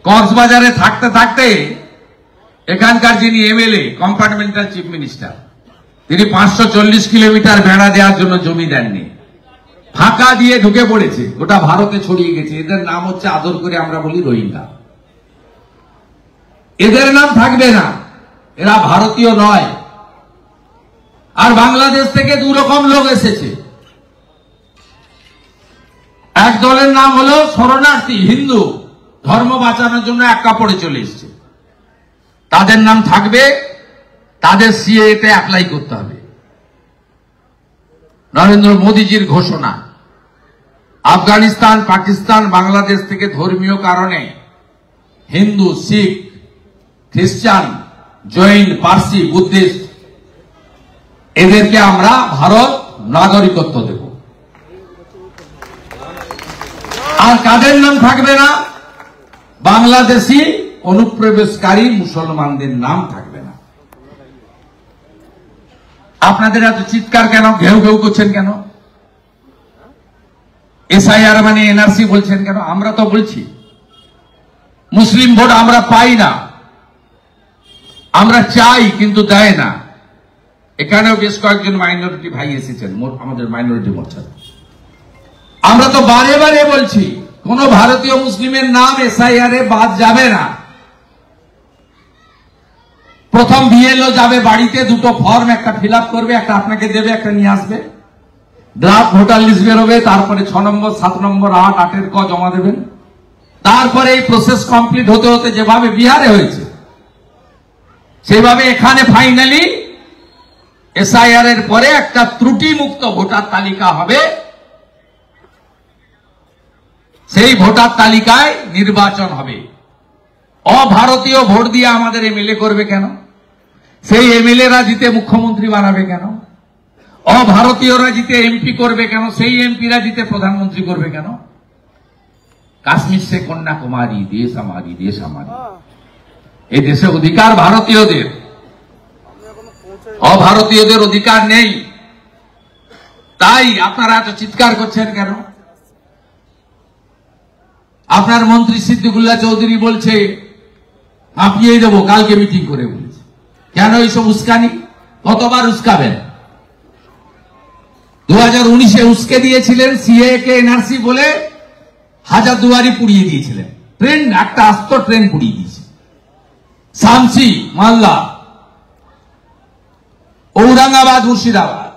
কক্সবাজারে থাকতে থাকতে এখানকার যিনি এমএলএ কম্পার্টমেন্টাল চিফ মিনিস্টার, তিনি 540 কিলোমিটার বেড়া দেওয়ার জন্য জমি দেননি, ফাঁকা দিয়ে ঢুকে পড়েছে, গোটা ভারতে ছড়িয়ে গেছে। এদের নাম হচ্ছে আদর করে আমরা বলি রোহিঙ্গা। এদের নাম থাকবে না, এরা ভারতীয় নয়। আর বাংলাদেশ থেকে দু রকম লোক এসেছে। এক দলের নাম হলো শরণার্থী হিন্দু, ধর্ম বাঁচানোর জন্য এক কাপড়ে চলে এসছে, তাদের নাম থাকবে, তাদের সিএতে অ্যাপ্লাই করতে হবে। নরেন্দ্র মোদীজির ঘোষণা, আফগানিস্তান, পাকিস্তান, বাংলাদেশ থেকে ধর্মীয় কারণে হিন্দু, শিখ, খ্রিস্টান, জৈন, পার্সি, বুদ্ধিস্ট এদেরকে আমরা ভারত নাগরিকত্ব দেব। আর কাদের নাম থাকবে না? বাংলাদেশি অনুপ্রবেশকারী মুসলমানদের নাম থাকবে না। আপনাদের এত চিৎকার কেন, ঘেউ ঘেউ করছেন কেন? এসআইআর মানে এনআরসি বলছেন কেন? আমরা তো বলছি মুসলিম ভোট আমরা পাই না, আমরা চাই কিন্তু দেয় না। এখানেও বেশ কয়েকজন মাইনরিটি ভাই এসেছেন আমাদের মাইনরিটি মোর্চা। আমরা তো বারে বারে বলছি কোন ভারতীয় মুসলিমের নাম এসআইআর এ বাদ যাবে না। প্রথম বিএলও যাবে বাড়িতে, দুটো ফর্ম, একটা ফিল আপ করবে, একটা আপনাকে দেবে, একটা নিয়ে আসবে, ড্রাফট ভোটার লিস্ট বেরোবে, তারপরে 6 নম্বর, 7 নম্বর, 8, 8-এর ক জমা দেবেন। তারপরে এই প্রসেস কমপ্লিট হতে হতে যেভাবে বিহারে হয়েছে সেভাবে এখানে ফাইনালি এসআইআর এর পরে একটা ত্রুটি মুক্ত ভোটার তালিকা হবে। সেই ভোটার তালিকায় নির্বাচন হবে। অভারতীয় ভোট দিয়ে আমাদের এমএলএ করবে কেন? সেই এমএলএরা জিতে মুখ্যমন্ত্রী বানাবে কেন? অভারতীয়রা জিতে এমপি করবে কেন? সেই এমপিরা জিতে প্রধানমন্ত্রী করবে কেন? কাশ্মীর সে কন্যাকুমারী, দেশ আমারি, দেশ আমারি। এই দেশে অধিকার ভারতীয়দের, অভারতীয়দের অধিকার নেই। তাই আপনারা এত চিৎকার করছেন কেন? আপনার মন্ত্রী সিদ্দিকুল্লাহ চৌধুরী বলছে কাঁপিয়ে দেবো, কালকে মিটিং করে বলেছে। কেন এইসব উস্কানি? কতবার উস্কাবেন? 2019-এ উস্কে দিয়েছিলেন, সিএ কে এনআরসি বলে হাজারদুয়ারি পুড়িয়ে দিয়েছিলেন, ট্রেন, একটা আস্ত ট্রেন পুড়িয়ে দিয়েছে। শামসি, মালদা, ঔরঙ্গাবাদ, মুর্শিদাবাদ,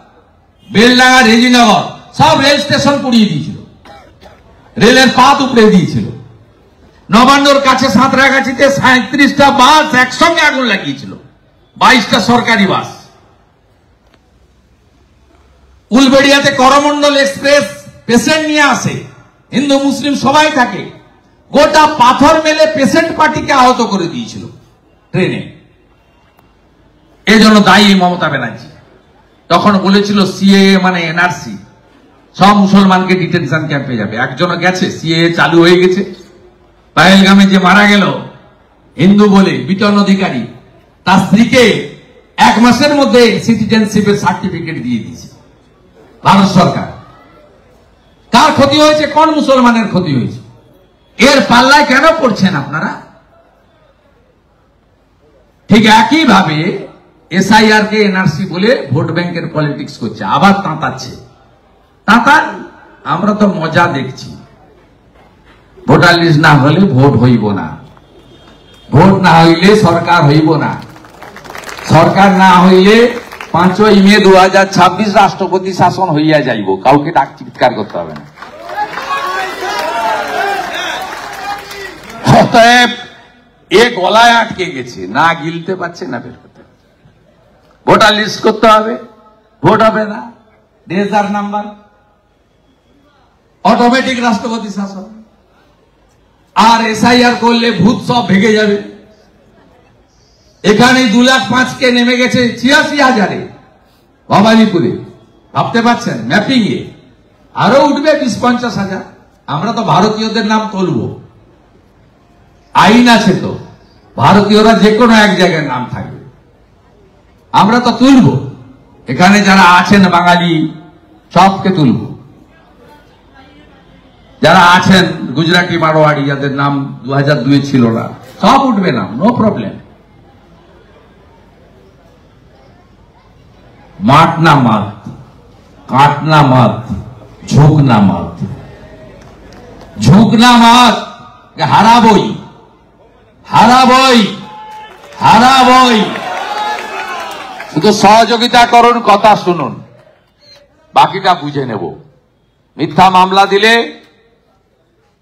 বেলডাঙ্গা, রেজিনগর সব রেল স্টেশন পুড়িয়ে দিয়েছিল, রেলের পাত উপড়ে দিয়েছিল। নবান্নর কাছে সাঁতরাগাছিতে 37টা বাস একসঙ্গে আগুন লাগিয়েছিল, 22টা সরকারি বাস। উলবেড়িয়াতে করমন্ডল এক্সপ্রেস পেশেন্ট নিয়ে আসে, হিন্দু মুসলিম সবাই থাকে, গোটা পাথর মেলে পেশেন্ট পার্টিকে আহত করে দিয়েছিল ট্রেনে। এজন্য দায়ী মমতা ব্যানার্জি। তখন বলেছিল সিএএ মানে এনআরসি, সব মুসলমানকে ডিটেনশন ক্যাম্পে যাবে। একজনও গেছে? সিএএ চালু হয়ে গেছে। পাহেলগামে যে মারা গেল হিন্দু বলে বিটন অধিকারী, তার স্ত্রীকে 1 মাসের মধ্যে সিটিজেনশিপের সার্টিফিকেট দিয়ে দিয়েছে ভারত সরকার। কার ক্ষতি হয়েছে? কোন মুসলমানের ক্ষতি হয়েছে? এর পাল্লায় কেন পড়ছেন আপনারা? ঠিক একইভাবে এসআইআর কে এনআরসি বলে ভোট ব্যাংকের পলিটিক্স করছে, আবার তাঁতাচ্ছে। তাঁতান, আমরা তো মজা দেখছি। ভোটার লিস্ট না হলে ভোট হইব না, ভোট না হইলে সরকার হইব না, সরকার না হইলে 5ই মে 2026 রাষ্ট্রপতি শাসন হইয়া যাইব। কাউকে ডাক চিৎকার করতে হবে না। অতএব এ গলায় আটকে গেছে, না গিলতে পারছে না বের করতে। ভোটার লিস্ট করতে হবে, ভোট হবে না, রেজার নাম্বার, অটোমেটিক রাষ্ট্রপতি শাসন। আর এসআইআর করলে ভূত সব ভেঙে যাবে। এখানে 2,05,000 নেমে গেছে 86,000-এ ভবানীপুরে, ভাবতে পারছেন? ম্যাপিং এ আরো উঠবে 20-50,000। আমরা তো ভারতীয়দের নাম তুলব, আইন আছে তো, ভারতীয়রা যে কোনো এক জায়গায় নাম থাকবে, আমরা তো তুলব। এখানে যারা আছেন বাঙালি সবকে তুলব। যারা আছেন গুজরাটি মারোয়াড়ি, যাদের নাম 2002 ছিল না, সব উঠবে না, নো প্রবলেম। মাটনা মত, কাটনা মত, ঝুঁকনা মত, ঝুঁকনা মত। হারাবই, হারাবই, হারাবই। শুধু সহযোগিতা করুন, কথা শুনুন, বাকিটা বুঝে নেব। মিথ্যা মামলা দিলে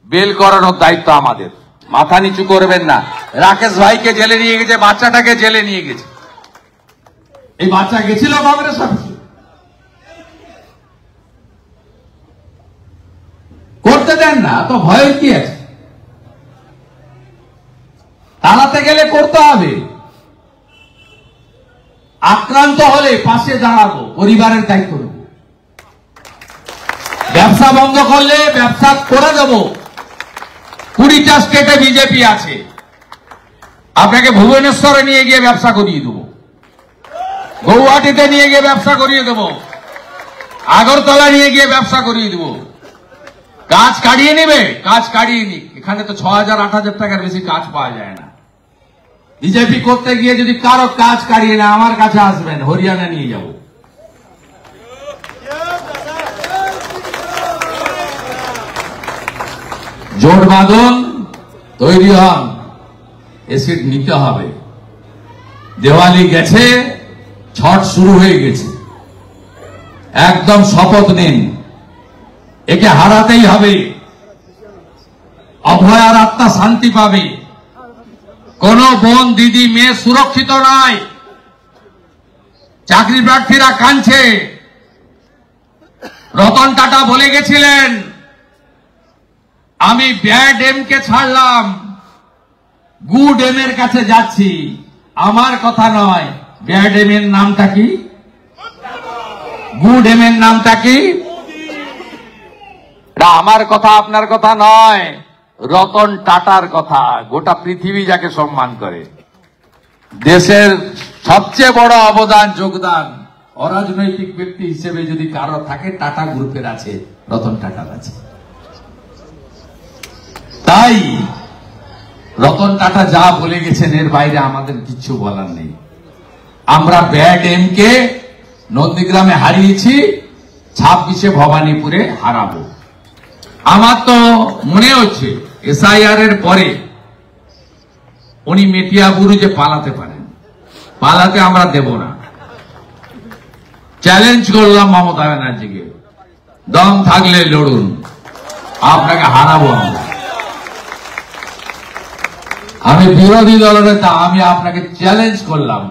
বেল করানোর দায়িত্ব আমাদের। মাথা নিচু করবেন না। রাকেশ ভাইকে জেলে নিয়ে গেছে, বাচ্চাটাকে জেলে নিয়ে গেছে। এই বাচ্চা গেছিল কংগ্রেস অফিসে, করতে দেন না তো ভয়ের কি আছে? তাড়াতে গেলে করতে হবে। আক্রান্ত হলে পাশে দাঁড়াবো, পরিবারের দায়িত্ব নেব। ব্যবসা বন্ধ করলে ব্যবসা করে দেব। 20টা স্টেটে বিজেপি আছে, আপনাকে ভুবনেশ্বরে নিয়ে গিয়ে ব্যবসা করিয়ে দেব, গৌহাটিতে নিয়ে গিয়ে ব্যবসা করিয়ে দেব, আগরতলা নিয়ে গিয়ে ব্যবসা করিয়ে দেব। কাজ কাটিয়ে নেবে, কাজ কাটিয়ে নিক। এখানে তো 6,000-8,000 টাকার বেশি কাজ পাওয়া যায় না। বিজেপি করতে গিয়ে যদি কারো কাজ কাটিয়ে না, আমার কাছে আসবেন, হরিয়ানা নিয়ে যাব। জোট বাঁধন, তৈরি হন, এসিড নিতে হবে। দেওয়ালি গেছে, ছট শুরু হয়ে গেছে। একদম শপথ নিন, একে হারাতেই হবে। অভয়ার আত্মা শান্তি পাবে। কোন বোন, দিদি, মেয়ে সুরক্ষিত নয়। চাকরি প্রার্থীরা কাঁদছে। রতন টাটা বলে গেছিলেন, আমি ব্যাড এমকে ছাড়লাম, গুড এম এর কাছে যাচ্ছি। আমার কথা নয়, ব্যাড এম এর নামটা কি, গুড এম এর নামটা কি? আমার কথা, আপনার কথা নয়, রতন টাটার কথা। গোটা পৃথিবী যাকে সম্মান করে। দেশের সবচেয়ে বড় অবদান, যোগদান অরাজনৈতিক ব্যক্তি হিসেবে যদি কারো থাকে, টাটা গ্রুপের আছে, রতন টাটার আছে। তাই রতন টাটা যা বলে গেছেন, এর বাইরে আমাদের কিছু বলার নেই। আমরা ব্যাড এম কে নন্দীগ্রামে হারিয়েছি, 26-এ ভবানীপুরে হারাবো। আমার তো মনে হচ্ছে এসআইআর এর পরে উনি মেটিয়াবুরু যে পালাতে পারেন, পালাতে আমরা দেব না। চ্যালেঞ্জ করলাম মমতা ব্যানার্জিকে, দম থাকলে লড়ুন, আপনাকে হারাবো আমরা। আমি বিরোধী দলের নেতা, আমি আপনাকে চ্যালেঞ্জ করলাম,